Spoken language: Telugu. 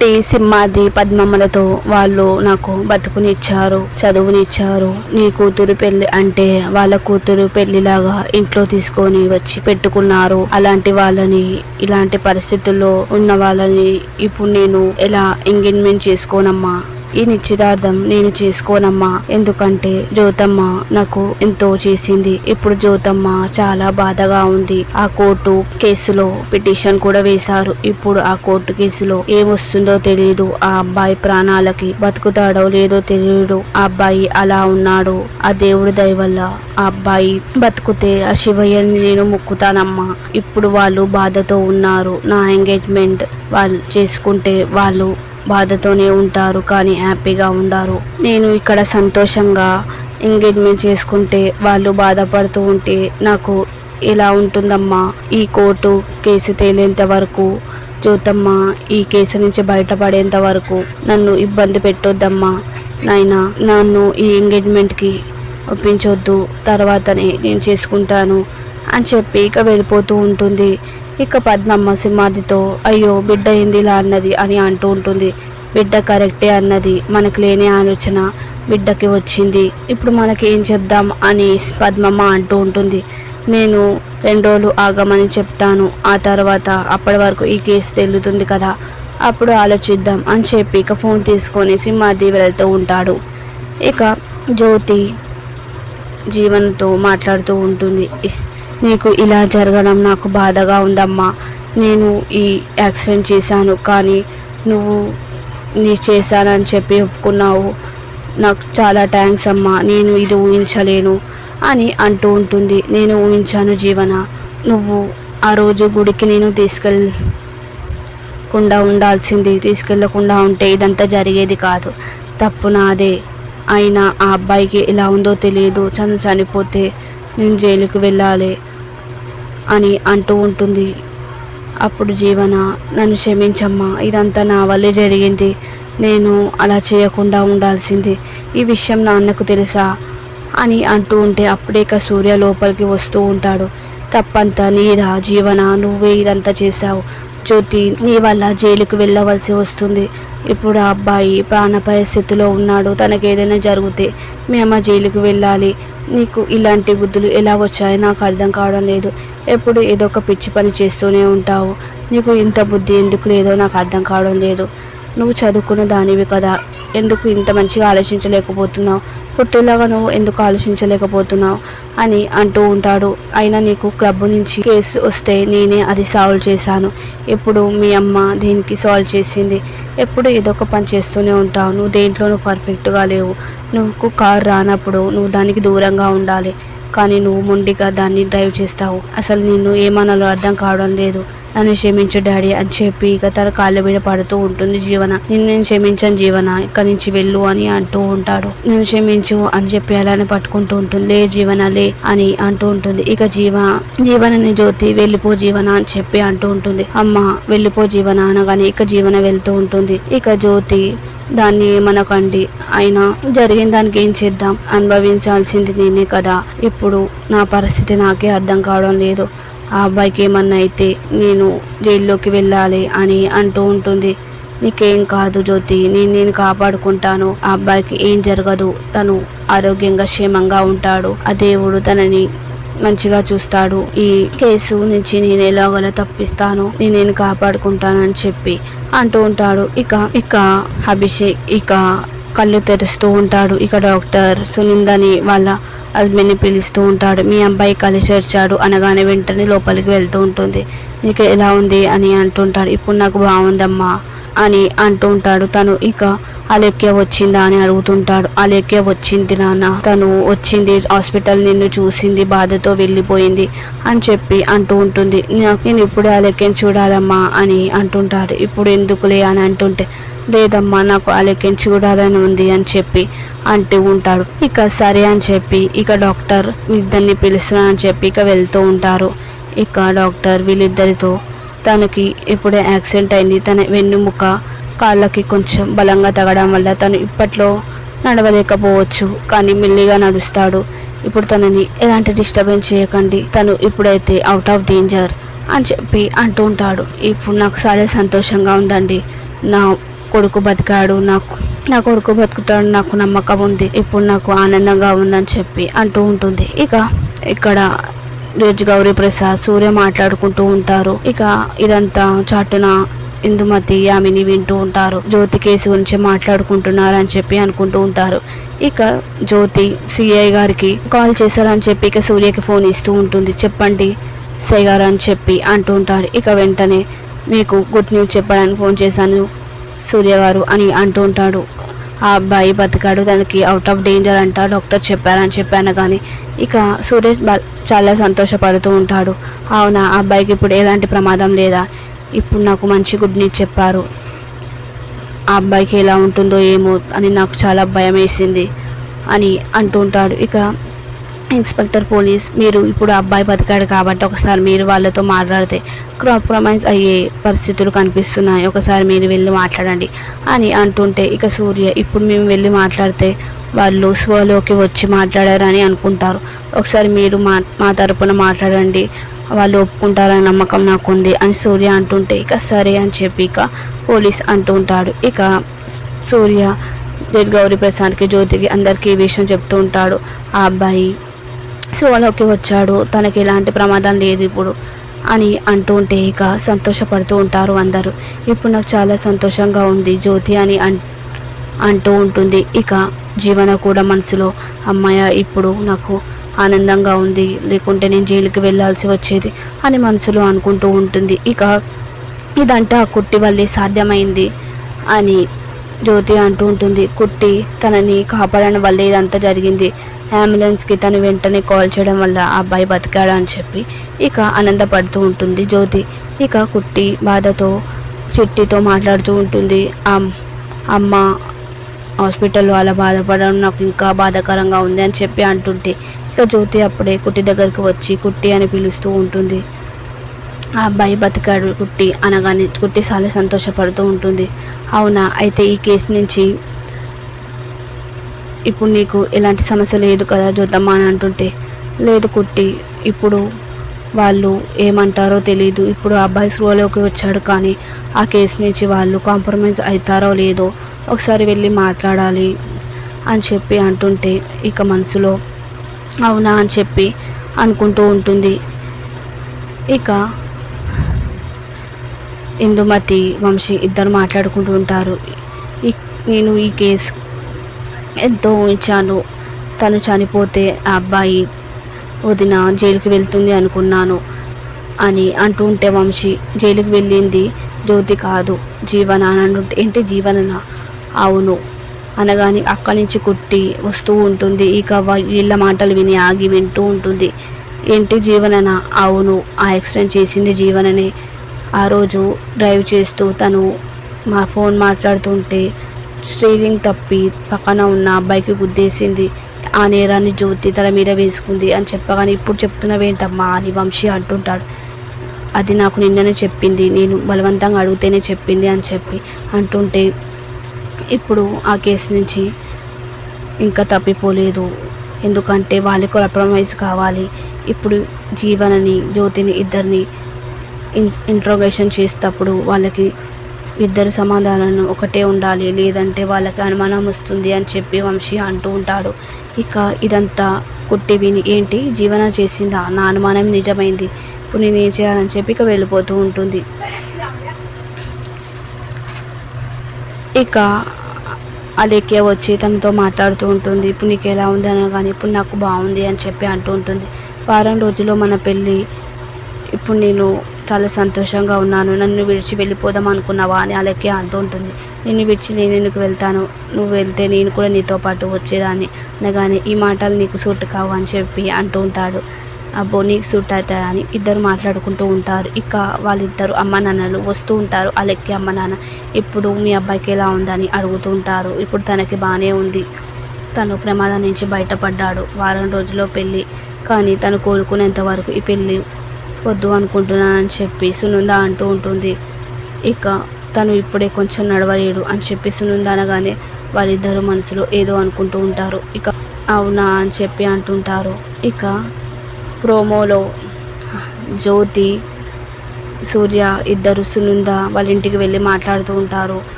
చెప్పి సింహాద్రి పద్మమ్మలతో వాళ్ళు నాకు బతుకునిచ్చారు, చదువునిచ్చారు. నీ కూతురు పెళ్లి అంటే వాళ్ళ కూతురు పెళ్లిలాగా ఇంట్లో తీసుకొని వచ్చి పెట్టుకున్నారు. అలాంటి వాళ్ళని, ఇలాంటి పరిస్థితుల్లో ఉన్న వాళ్ళని ఇప్పుడు నేను ఎలా ఎంగేజ్మెంట్ చేసుకోనమ్మా? ఈ నిశ్చితార్థం నేను చేసుకోనమ్మా. ఎందుకంటే జ్యోతమ్మ నాకు ఎంతో చేసింది. ఇప్పుడు జ్యోతమ్మ చాలా బాధగా ఉంది. ఆ కోర్టు కేసులో పిటిషన్ కూడా వేశారు. ఇప్పుడు ఆ కోర్టు కేసులో ఏమొస్తుందో తెలియదు. ఆ అబ్బాయి ప్రాణాలకి బతుకుతాడో లేదో తెలియదు. ఆ అబ్బాయి అలా ఉన్నాడు. ఆ దేవుడి దయ వల్ల ఆ అబ్బాయి బతుకుతే ఆ శివయ్యని నేను మొక్కుతానమ్మా. ఇప్పుడు వాళ్ళు బాధతో ఉన్నారు. నా ఎంగేజ్మెంట్ వాళ్ళు చేసుకుంటే వాళ్ళు బాధతోనే ఉంటారు, కానీ హ్యాపీగా ఉండరు. నేను ఇక్కడ సంతోషంగా ఎంగేజ్మెంట్ చేసుకుంటే వాళ్ళు బాధపడుతూ ఉంటే నాకు ఎలా ఉంటుందమ్మా? ఈ కోర్టు కేసు తేలేంత వరకు, జ్యోతమ్మ ఈ కేసు నుంచి బయటపడేంత వరకు నన్ను ఇబ్బంది పెట్టొద్దమ్మా. నాయనా, నన్ను ఈ ఎంగేజ్మెంట్కి ఒప్పించొద్దు, తర్వాతనే నేను చేసుకుంటాను అని చెప్పి ఇక వెళ్ళిపోతూ ఉంటుంది. ఇక పద్మమ్మ సింహాద్రితో అయ్యో బిడ్డ ఏందిలా అన్నది అని అంటూ ఉంటుంది. బిడ్డ కరెక్టే అన్నది, మనకు లేని ఆలోచన బిడ్డకి వచ్చింది. ఇప్పుడు మనకి ఏం చెప్దాం అని పద్మమ్మ అంటూ ఉంటుంది. నేను 2 రోజులు ఆగమని చెప్తాను, ఆ తర్వాత అప్పటి వరకు ఈ కేసు తెలుతుంది కదా, అప్పుడు ఆలోచిద్దాం అని చెప్పి ఇక ఫోన్ తీసుకొని సింహాద్రి వెళ్తూ ఉంటాడు. ఇక జ్యోతి జీవన్తో మాట్లాడుతూ ఉంటుంది. నీకు ఇలా జరగడం నాకు బాధగా ఉందమ్మా. నేను ఈ యాక్సిడెంట్ చేశాను, కానీ నువ్వు నీ చేశానని చెప్పి ఒప్పుకున్నావు. నాకు చాలా థ్యాంక్స్ అమ్మా. నేను ఇది ఊహించలేను అని అంటూ ఉంటుంది. నేను ఊహించాను జీవన, నువ్వు ఆ రోజు గుడికి నేను తీసుకెళ్ళకుండా ఉంటే ఇదంతా జరిగేది కాదు. తప్పు నాదే. అయినా ఆ అబ్బాయికి ఎలా ఉందో తెలియదు. చనిపోతే నేను జైలుకి వెళ్ళాలి అని అంటూ ఉంటుంది. అప్పుడు జీవన, నన్ను క్షమించమ్మా, ఇదంతా నా వల్లే జరిగింది. నేను అలా చేయకుండా ఉండాల్సింది. ఈ విషయం నాన్నకు తెలుసా అని అంటూ ఉంటే అప్పుడే సూర్య లోపలికి వస్తూ ఉంటాడు. తప్పంతా నీదా జీవన, నువ్వే ఇదంతా చేశావు. జ్యోతి నీ వల్ల జైలుకు వెళ్ళవలసి వస్తుంది. ఇప్పుడు ఆ అబ్బాయి ప్రాణాపాయ స్థితిలో ఉన్నాడు. తనకేదైనా జరిగితే మీ అమ్మ జైలుకు వెళ్ళాలి. నీకు ఇలాంటి బుద్ధులు ఎలా వచ్చాయో నాకు అర్థం కావడం లేదు. ఎప్పుడు ఏదో ఒక పిచ్చి పని చేస్తూనే ఉంటావు. నీకు ఇంత బుద్ధి ఎందుకు లేదో నాకు అర్థం కావడం లేదు. నువ్వు చదువుకున్న దానివి కదా, ఎందుకు ఇంత మంచిగా ఆలోచించలేకపోతున్నావు? పుట్టేలాగా నువ్వు ఎందుకు ఆలోచించలేకపోతున్నావు అని అంటూ ఉంటాడు. అయినా నీకు క్లబ్ నుంచి కేసు వస్తే నేనే అది సాల్వ్ చేశాను. ఇప్పుడు మీ అమ్మ దీనికి సాల్వ్ చేసింది. ఎప్పుడు ఏదో ఒక పని చేస్తూనే ఉంటావు. నువ్వు దేంట్లోనూ పర్ఫెక్ట్గా లేవు. నువ్వు కారు రానప్పుడు నువ్వు దానికి దూరంగా ఉండాలి, కానీ నువ్వు మొండిగా దాన్ని డ్రైవ్ చేస్తావు. అసలు నిన్ను ఏమనాలో అర్థం కావడం లేదు. నన్ను క్షమించు డాడీ అని చెప్పి ఇక తన కాళ్ళ మీద పడుతూ ఉంటుంది జీవన. నేను క్షమించాను జీవన, ఇక్కడి నుంచి వెళ్ళు అని అంటూ ఉంటాడు. నేను క్షమించు అని చెప్పి అలానే పట్టుకుంటూ ఉంటుంది. లే జీవన లే అని అంటూ ఉంటుంది. ఇక జీవనని జ్యోతి వెళ్ళిపో జీవన అని చెప్పి అంటూ ఉంటుంది. అమ్మ వెళ్ళిపో జీవన అనగానే ఇక జీవన వెళ్తూ ఉంటుంది. ఇక జ్యోతి దాన్ని ఏమనకండి, అయినా జరిగిన దానికి ఏం చేద్దాం, అనుభవించాల్సింది నేనే కదా. ఇప్పుడు నా పరిస్థితి నాకే అర్థం కావడం లేదు. ఆ అబ్బాయికి ఏమన్నా అయితే నేను జైల్లోకి వెళ్ళాలి అని అంటూ ఉంటుంది. నీకేం కాదు జ్యోతి, నేను కాపాడుకుంటాను. ఆ అబ్బాయికి ఏం జరగదు. తను ఆరోగ్యంగా క్షేమంగా ఉంటాడు. ఆ దేవుడు తనని మంచిగా చూస్తాడు. ఈ కేసు నుంచి నేను ఎలాగోలా తప్పిస్తాను, నేను కాపాడుకుంటానని చెప్పి అంటూ ఉంటాడు. ఇక అభిషేక్ ఇక కళ్ళు తెరుస్తూ ఉంటాడు. ఇక డాక్టర్ సునిందని వాళ్ళ హస్బెండ్ని పిలుస్తూ ఉంటాడు. మీ అబ్బాయి కలిసి వచ్చాడు అనగానే వెంటనే లోపలికి వెళ్తూ ఉంటుంది. నీకు ఎలా ఉంది అని అంటుంటాడు. ఇప్పుడు నాకు బాగుందమ్మా అని అంటూ ఉంటాడు. తను ఇక అలేఖ్య వచ్చిందా అని అడుగుతుంటాడు. అలేఖ్య వచ్చింది నాన్న, తను వచ్చింది, హాస్పిటల్ నిన్ను చూసింది, బాధతో వెళ్ళిపోయింది అని చెప్పి అంటూ ఉంటుంది. నేను ఇప్పుడు అలేఖ్యని చూడాలమ్మా అని అంటుంటాడు. ఇప్పుడు ఎందుకులే అని అంటుంటే, లేదమ్మా నాకు అలేఖ్యని చూడాలని ఉంది అని చెప్పి అంటూ ఉంటాడు. ఇక సరే అని చెప్పి ఇక డాక్టర్ ఇద్దరిని పిలుస్తున్నానని చెప్పి ఇక వెళ్తూ ఉంటారు. ఇక డాక్టర్ వీళ్ళిద్దరితో, తనకి ఇప్పుడే యాక్సిడెంట్ అయింది, తన వెన్నుముక కాళ్ళకి కొంచెం బలంగా తగడం వల్ల తను ఇప్పట్లో నడవలేకపోవచ్చు, కానీ మెల్లిగా నడుస్తాడు. ఇప్పుడు తనని ఎలాంటి డిస్టర్బెన్స్ చేయకండి, తను ఇప్పుడైతే అవుట్ ఆఫ్ డేంజర్ అని చెప్పి అంటూ ఉంటాడు. ఇప్పుడు నాకు చాలా సంతోషంగా ఉందండి. నా కొడుకు బతికాడు, నా కొడుకు బతుకుతాడు, నాకు నమ్మకం ఉంది, ఇప్పుడు నాకు ఆనందంగా ఉందని చెప్పి అంటూ ఉంటుంది. ఇక ఇక్కడ గౌరీ ప్రసాద్ సూర్య మాట్లాడుకుంటూ ఉంటారు. ఇక ఇదంతా చాటున ఇందుమతి యామిని వింటూ ఉంటారు. జ్యోతి కేసు గురించి మాట్లాడుకుంటున్నారు అని చెప్పి అనుకుంటూ ఉంటారు. ఇక జ్యోతి సిఐ గారికి కాల్ చేశారని చెప్పి ఇక సూర్యకి ఫోన్ ఇస్తూ ఉంటుంది. చెప్పండి సిఐ గారు అని చెప్పి అంటూ ఉంటారు. ఇక వెంటనే మీకు గుడ్ న్యూస్ చెప్పడానికి ఫోన్ చేశాను సూర్య గారు అని అంటూ ఉంటాడు. ఆ అబ్బాయి బతికాడు, తనకి అవుట్ ఆఫ్ డేంజర్ అంట, డాక్టర్ చెప్పారని చెప్పాను. కానీ ఇక సురేష్ చాలా సంతోషపడుతూ ఉంటాడు. అవునా, ఆ అబ్బాయికి ఇప్పుడు ఎలాంటి ప్రమాదం లేదా, ఇప్పుడు నాకు మంచి గుడ్ న్యూస్ చెప్పారు, ఆ అబ్బాయికి ఎలా ఉంటుందో ఏమో అని నాకు చాలా భయం వేసింది అని అంటూ ఉంటాడు. ఇక ఇన్స్పెక్టర్ పోలీస్, మీరు ఇప్పుడు అబ్బాయి బతికాడు కాబట్టి ఒకసారి మీరు వాళ్ళతో మాట్లాడితే కాంప్రమైజ్ అయ్యే పరిస్థితులు కనిపిస్తున్నాయి, ఒకసారి మీరు వెళ్ళి మాట్లాడండి అని అంటుంటే ఇక సూర్య, ఇప్పుడు మేము వెళ్ళి మాట్లాడితే వాళ్ళు స్వలోకి వచ్చి మాట్లాడారని అనుకుంటారు, ఒకసారి మీరు మా తరపున మాట్లాడండి, వాళ్ళు ఒప్పుకుంటారని నమ్మకం నాకుంది అని సూర్య అంటుంటే ఇక సరే అని చెప్పి ఇక పోలీస్ అంటూ ఉంటాడు. ఇక సూర్య గౌరీ ప్రసాద్కి జ్యోతికి అందరికీ ఈ విషయం చెప్తూ ఉంటాడు. ఆ అబ్బాయి స్వలోకి వచ్చాడు, తనకి ఎలాంటి ప్రమాదం లేదు ఇప్పుడు అని అంటూ ఉంటే ఇక సంతోషపడుతూ ఉంటారు అందరూ. ఇప్పుడు నాకు చాలా సంతోషంగా ఉంది జ్యోతి అని అంటూ ఉంటుంది. ఇక జీవన కూడా మనసులో అమ్మాయ ఇప్పుడు నాకు ఆనందంగా ఉంది, లేకుంటే నేను జైలుకి వెళ్ళాల్సి వచ్చేది అని మనసులో అనుకుంటూ ఉంటుంది. ఇక ఇదంతా కుట్టి వల్లే సాధ్యమైంది అని జ్యోతి అంటూ ఉంటుంది. కుట్టి తనని కాపాడడం వల్ల ఇదంతా జరిగింది, అంబులెన్స్కి తను వెంటనే కాల్ చేయడం వల్ల ఆ అబ్బాయి బతికాడు అని చెప్పి ఇక ఆనందపడుతూ ఉంటుంది జ్యోతి. ఇక కుట్టి బాధతో చిట్టితో మాట్లాడుతూ ఉంటుంది. అమ్మ హాస్పిటల్లో అలా బాధపడడం నాకు ఇంకా బాధాకరంగా ఉంది అని చెప్పి అంటుంటే ఇక జ్యోతి అప్పుడే కుట్టి దగ్గరికి వచ్చి కుట్టి అని పిలుస్తూ ఉంటుంది. ఆ అబ్బాయి బతికాడు కుట్టి అనగానే కుట్టి చాలా సంతోషపడుతూ ఉంటుంది. అవునా, అయితే ఈ కేసు నుంచి ఇప్పుడు నీకు ఎలాంటి సమస్య లేదు కదా జ్యోతమ్మ అని అంటుంటే, లేదు కుట్టి, ఇప్పుడు వాళ్ళు ఏమంటారో తెలీదు, ఇప్పుడు ఆ అబ్బాయి స్లోలోకి వచ్చాడు, కానీ ఆ కేసు నుంచి వాళ్ళు కాంప్రమైజ్ అవుతారో లేదో ఒకసారి వెళ్ళి మాట్లాడాలి అని చెప్పి అంటుంటే ఇక మనసులో అవునా అని చెప్పి అనుకుంటూ ఉంటుంది. ఇక ఇందుమతి వంశీ ఇద్దరు మాట్లాడుకుంటూ ఉంటారు. నేను ఈ కేసు ఎంతో ఊహించాను, తను చనిపోతే ఆ అబ్బాయి వదిన జైలుకి వెళ్తుంది అనుకున్నాను అని అంటూ ఉంటే వంశీ, జైలుకి వెళ్ళింది జ్యోతి కాదు జీవన అని అంటుంటే, ఏంటి జీవననా, అవును అనగానే అక్కడి నుంచి కుట్టి వస్తూ ఉంటుంది. ఇక వీళ్ళ మాటలు విని ఆగి వింటూ ఉంటుంది. ఏంటి జీవననా, అవును ఆ యాక్సిడెంట్ చేసింది జీవననే, ఆ రోజు డ్రైవ్ చేస్తూ తను మా ఫోన్ మాట్లాడుతుంటే స్టీరింగ్ తప్పి పక్కన ఉన్న అబ్బాయికి గుద్దేసింది, ఆ నేరాన్ని జ్యోతి తల మీద వేసుకుంది అని చెప్పగానే ఇప్పుడు చెప్తున్నావేంటమ్మా అని వంశీ అంటుంటాడు. అది నాకు నిన్ననే చెప్పింది, నేను బలవంతంగా అడిగితేనే చెప్పింది అని చెప్పి అంటుంటే ఇప్పుడు ఆ కేసు నుంచి ఇంకా తప్పిపోలేదు, ఎందుకంటే వాళ్ళకి కాంప్రమైజ్ కావాలి. ఇప్పుడు జీవనని జ్యోతిని ఇద్దరిని ఇంట్రోగేషన్ చేసేటప్పుడు వాళ్ళకి ఇద్దరు సమాధానం ఒకటే ఉండాలి, లేదంటే వాళ్ళకి అనుమానం వస్తుంది అని చెప్పి వంశీ అంటూ ఉంటాడు. ఇక ఇదంతా కుట్టి విని, ఏంటి జీవన చేసిందా, నా అనుమానం నిజమైంది, ఇప్పుడు నేను ఏం చేయాలని చెప్పి ఇక వెళ్ళిపోతూ ఉంటుంది. ఇక అలేఖ్య వచ్చి తనతో మాట్లాడుతూ ఉంటుంది. ఇప్పుడు నీకు ఎలా ఉంది అనగానే ఇప్పుడు నాకు బాగుంది అని చెప్పి అంటూ ఉంటుంది. వారం రోజుల్లో మన పెళ్ళి, ఇప్పుడు నేను చాలా సంతోషంగా ఉన్నాను, నన్ను విడిచి వెళ్ళిపోదాం అనుకున్నావా అని అలేఖ్య అంటూ ఉంటుంది. నిన్ను విడిచి నేను ఎందుకు వెళ్తాను, నువ్వు వెళ్తే నేను కూడా నీతో పాటు వచ్చేదాన్ని అనగానే ఈ మాటలు నీకు సూట్ కావు అని చెప్పి అంటూ ఉంటాడు. అబ్బో నీకు సూట్ అవుతాయని ఇద్దరు మాట్లాడుకుంటూ ఉంటారు. ఇక వాళ్ళిద్దరు అమ్మ నాన్నలు వస్తూ ఉంటారు. అలెక్కి అమ్మ నాన్న ఇప్పుడు మీ అబ్బాయికి ఎలా ఉందని అడుగుతూ ఉంటారు. ఇప్పుడు తనకి బాగానే ఉంది, తను ప్రమాదం నుంచి బయటపడ్డాడు, వారం రోజుల్లో పెళ్ళి, కానీ తను కోరుకునేంత వరకు ఈ పెళ్ళి వద్దు అనుకుంటున్నానని చెప్పి సునంద అంటూ ఉంటుంది. ఇక తను ఇప్పుడే కొంచెం నడవలేడు అని చెప్పి సునంద అనగానే వాళ్ళిద్దరు మనసులో ఏదో అనుకుంటూ ఉంటారు. ఇక అవునా అని చెప్పి అంటుంటారు. ఇక ప్రోమోలో జ్యోతి సూర్య ఇద్దరు సునంద వాళ్ళ ఇంటికి వెళ్ళి మాట్లాడుతూ ఉంటారు.